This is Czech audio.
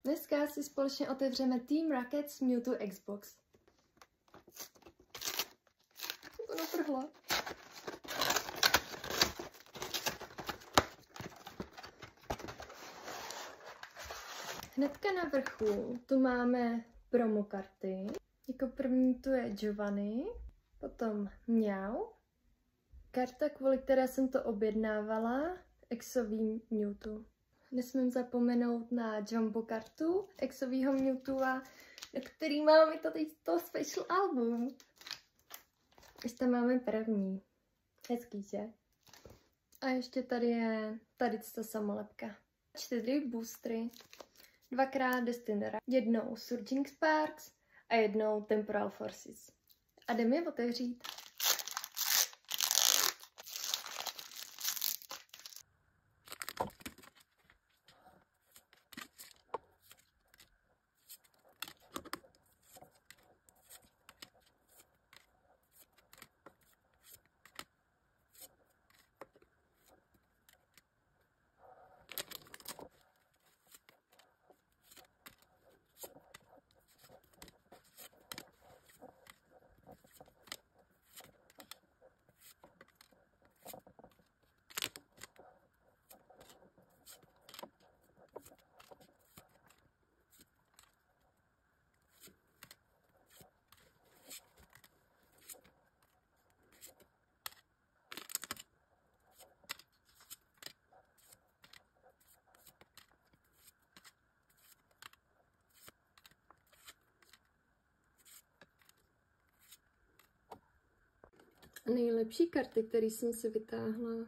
Dneska si společně otevřeme Team Rocket's Mewtwo Xbox. Co to natrhla? Hnedka na vrchu tu máme promo karty. Jako první tu je Giovanni, potom Mňau, karta, kvůli které jsem to objednávala, exový Mewtwo. Nesmím zapomenout na Jumbo kartu exovýho Mewtwa, na který mám i to special album. Ještě tam máme první. Hezký, že? A ještě tady je ta samolepka. 4 boostry, 2x Destinera, jednou Surging Sparks a jednou Temporal Forces. A jdeme je otevřít. Nejlepší karty, které jsem si vytáhla,